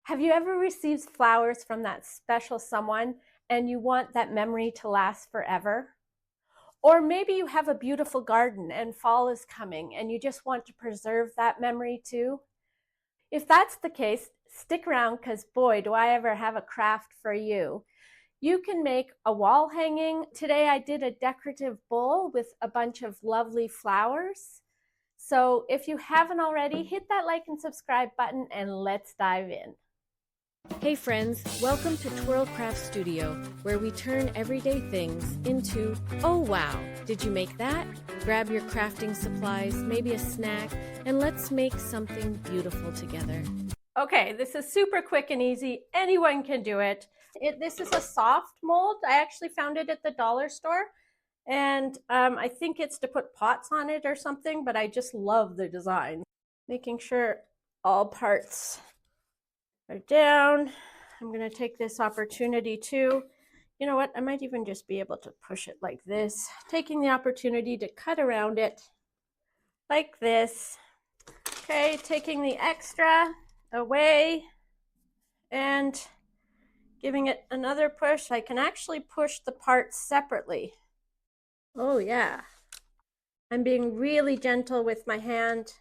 Have you ever received flowers from that special someone and you want that memory to last forever? Or maybe you have a beautiful garden and fall is coming and you just want to preserve that memory too? If that's the case, stick around because boy, do I ever have a craft for you. You can make a wall hanging. Today I did a decorative bowl with a bunch of lovely flowers. So if you haven't already, hit that like and subscribe button and let's dive in. Hey friends, welcome to Twirl Craft Studio, where we turn everyday things into, oh wow, did you make that? Grab your crafting supplies, maybe a snack, and let's make something beautiful together. Okay, this is super quick and easy. Anyone can do it. This is a soft mold. I actually found it at the dollar store. And I think it's to put pots on it or something, but I just love the design. Making sure all parts are down. I'm going to take this opportunity to, you know what, I might even just be able to push it like this, taking the opportunity to cut around it like this. Okay, taking the extra away and giving it another push. I can actually push the parts separately. Oh yeah, I'm being really gentle with my hand.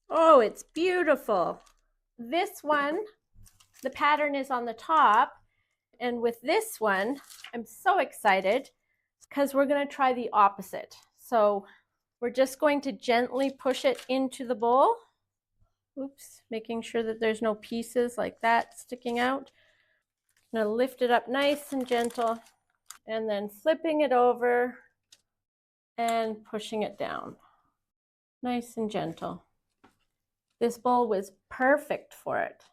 Oh, it's beautiful. This one, the pattern is on the top, and with this one, I'm so excited because we're going to try the opposite. So we're just going to gently push it into the bowl. Oops, making sure that there's no pieces like that sticking out. I'm going to lift it up nice and gentle, and then flipping it over and pushing it down. Nice and gentle. This bowl was perfect for it.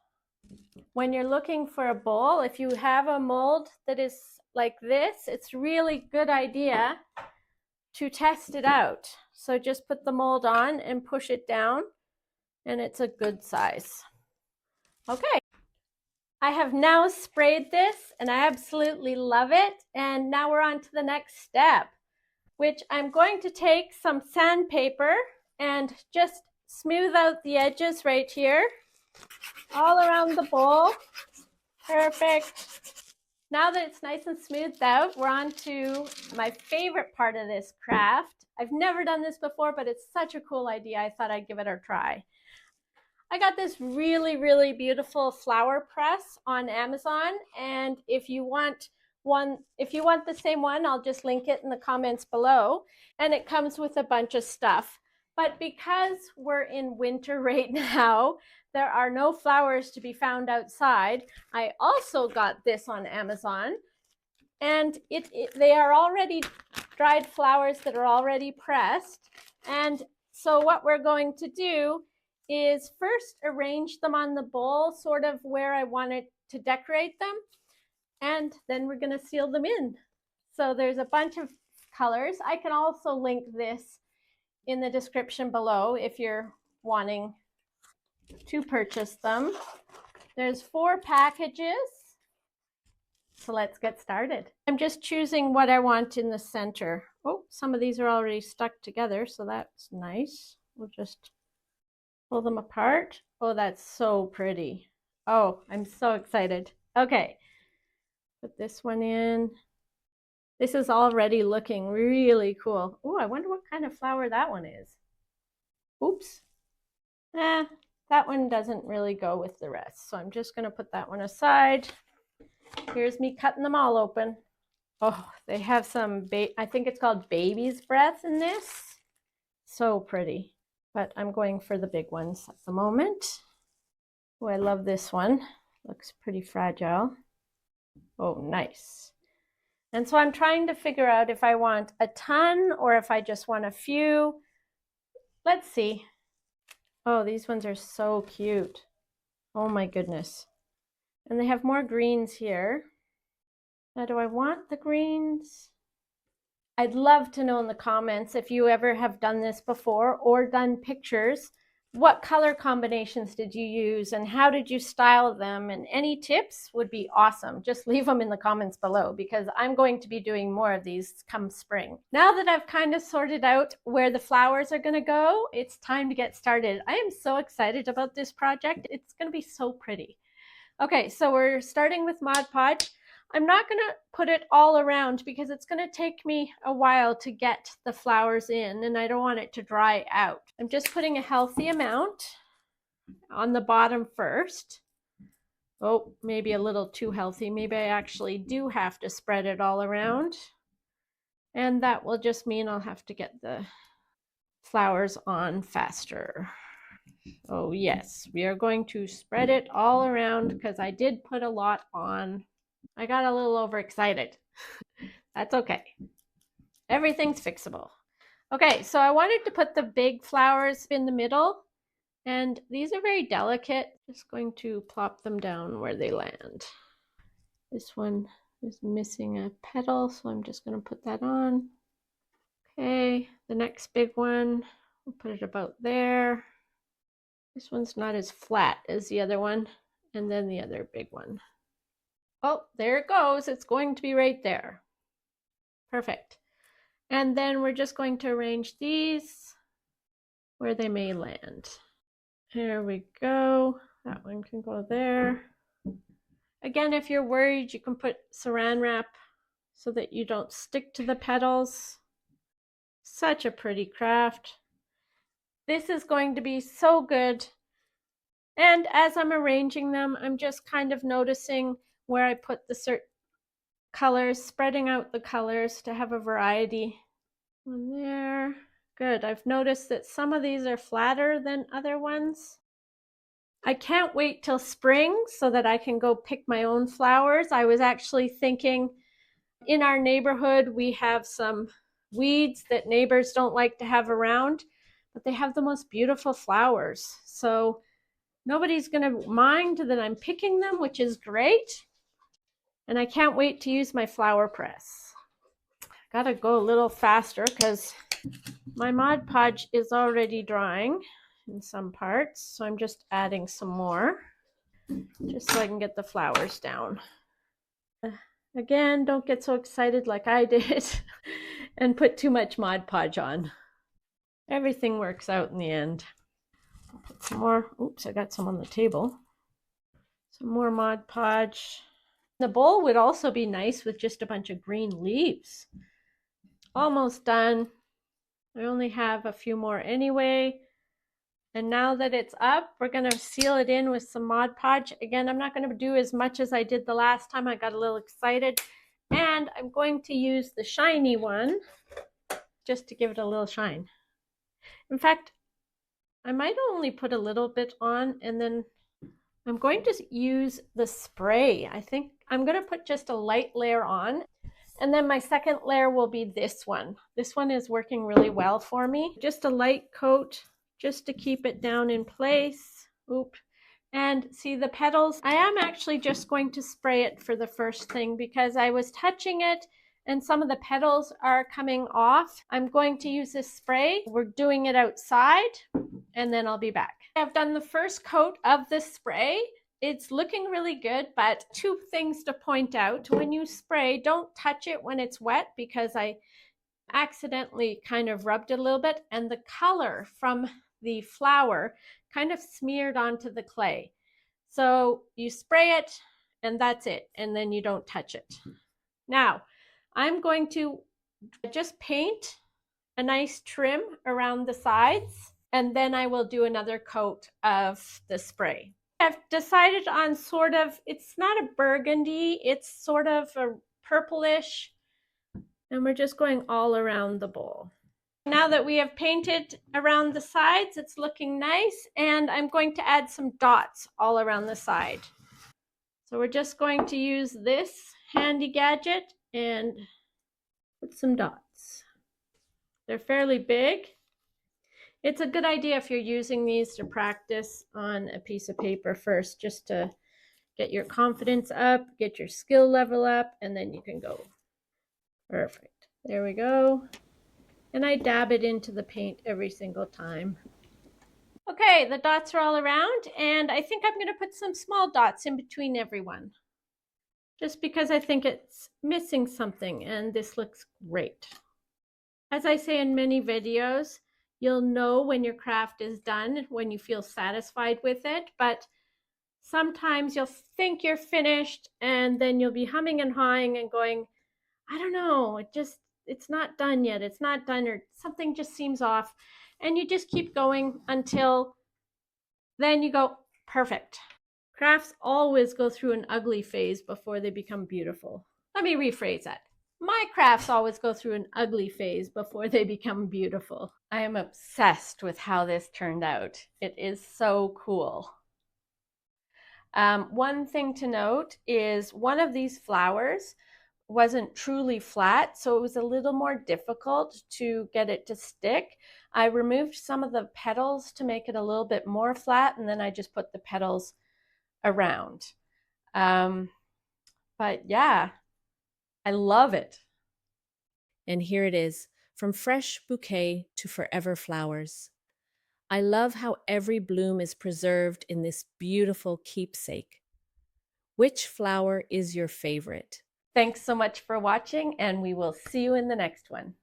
When you're looking for a bowl, if you have a mold that is like this, it's really good idea to test it out. So just put the mold on and push it down, and it's a good size. Okay, I have now sprayed this and I absolutely love it. And now we're on to the next step, which I'm going to take some sandpaper and just smooth out the edges right here, all around the bowl. Perfect. Now that it's nice and smoothed out, we're on to my favorite part of this craft. I've never done this before, but it's such a cool idea. I thought I'd give it a try. I got this really, really beautiful flower press on Amazon, and if you want the same one, I'll just link it in the comments below. And it comes with a bunch of stuff. But because we're in winter right now, there are no flowers to be found outside. I also got this on Amazon, and they are already dried flowers that are already pressed. And so what we're going to do is first arrange them on the bowl, sort of where I wanted to decorate them, and then we're going to seal them in. So there's a bunch of colors. I can also link this in the description below if you're wanting to purchase them. There's 4 packages. So let's get started. I'm just choosing what I want in the center. Oh, some of these are already stuck together, so that's nice. We'll just pull them apart. Oh, that's so pretty. Oh, I'm so excited. Okay, put this one in. This is already looking really cool. Oh, I wonder what kind of flower that one is. Oops. That one doesn't really go with the rest. So I'm just going to put that one aside. Here's me cutting them all open. Oh, they have some, I think it's called baby's breath in this. So pretty. But I'm going for the big ones at the moment. Oh, I love this one. Looks pretty fragile. Oh, nice. And so I'm trying to figure out if I want a ton or if I just want a few. Let's see. Oh, these ones are so cute. Oh my goodness. And they have more greens here. Now, do I want the greens? I'd love to know in the comments if you ever have done this before or done pictures. What color combinations did you use and how did you style them? And any tips would be awesome. Just leave them in the comments below because I'm going to be doing more of these come spring. Now that I've kind of sorted out where the flowers are going to go, it's time to get started. I am so excited about this project. It's going to be so pretty. Okay, so we're starting with Mod Podge. I'm not going to put it all around because it's going to take me a while to get the flowers in and I don't want it to dry out. I'm just putting a healthy amount on the bottom first. Oh, maybe a little too healthy. Maybe I actually do have to spread it all around. And that will just mean I'll have to get the flowers on faster. Oh yes, we are going to spread it all around because I did put a lot on. I got a little overexcited. That's okay. Everything's fixable. Okay, so I wanted to put the big flowers in the middle, and these are very delicate. Just going to plop them down where they land. This one is missing a petal, so I'm just going to put that on. Okay, the next big one, we'll put it about there. This one's not as flat as the other one, and then the other big one. Oh, there it goes. It's going to be right there. Perfect. And then we're just going to arrange these where they may land. There we go. That one can go there. Again, if you're worried, you can put saran wrap so that you don't stick to the petals. Such a pretty craft. This is going to be so good. And as I'm arranging them, I'm just kind of noticing where I put the certain colors, spreading out the colors to have a variety. One there. Good. I've noticed that some of these are flatter than other ones. I can't wait till spring so that I can go pick my own flowers. I was actually thinking in our neighborhood, we have some weeds that neighbors don't like to have around, but they have the most beautiful flowers. So nobody's going to mind that I'm picking them, which is great. And I can't wait to use my flower press. Gotta go a little faster because my Mod Podge is already drying in some parts. So I'm just adding some more just so I can get the flowers down. Again, don't get so excited like I did and put too much Mod Podge on. Everything works out in the end. I'll put some more. Oops, I got some on the table. Some more Mod Podge. The bowl would also be nice with just a bunch of green leaves. Almost done. I only have a few more anyway. And now that it's up, we're going to seal it in with some Mod Podge. Again, I'm not going to do as much as I did the last time. I got a little excited. And I'm going to use the shiny one just to give it a little shine. In fact, I might only put a little bit on, and then I'm going to use the spray. I think I'm going to put just a light layer on, and then my second layer will be this one. This one is working really well for me. Just a light coat just to keep it down in place. Oop. And see the petals, I am actually just going to spray it for the first thing because I was touching it and some of the petals are coming off. I'm going to use this spray. We're doing it outside and then I'll be back. I've done the first coat of this spray. It's looking really good, but two things to point out. When you spray, don't touch it when it's wet because I accidentally kind of rubbed it a little bit and the color from the flower kind of smeared onto the clay. So you spray it and that's it, and then you don't touch it. Now, I'm going to just paint a nice trim around the sides, and then I will do another coat of the spray. I've decided on sort of, it's not a burgundy, it's sort of a purplish, and we're just going all around the bowl. Now that we have painted around the sides, it's looking nice, and I'm going to add some dots all around the side. So we're just going to use this handy gadget and put some dots. They're fairly big. It's a good idea if you're using these to practice on a piece of paper first, just to get your confidence up, get your skill level up, and then you can go. Perfect. There we go. And I dab it into the paint every single time. Okay, the dots are all around, and I think I'm going to put some small dots in between everyone, just because I think it's missing something, and this looks great. As I say in many videos, you'll know when your craft is done, when you feel satisfied with it, but sometimes you'll think you're finished and then you'll be humming and hawing and going, I don't know, it's not done yet. It's not done, or something just seems off. And you just keep going until then you go, perfect. Crafts always go through an ugly phase before they become beautiful. Let me rephrase that. My crafts always go through an ugly phase before they become beautiful. I am obsessed with how this turned out. It is so cool. One thing to note is one of these flowers wasn't truly flat, so it was a little more difficult to get it to stick. I removed some of the petals to make it a little bit more flat, and then I just put the petals around. But yeah, I love it. And here it is, from fresh bouquet to forever flowers. I love how every bloom is preserved in this beautiful keepsake. Which flower is your favorite? Thanks so much for watching, and we will see you in the next one.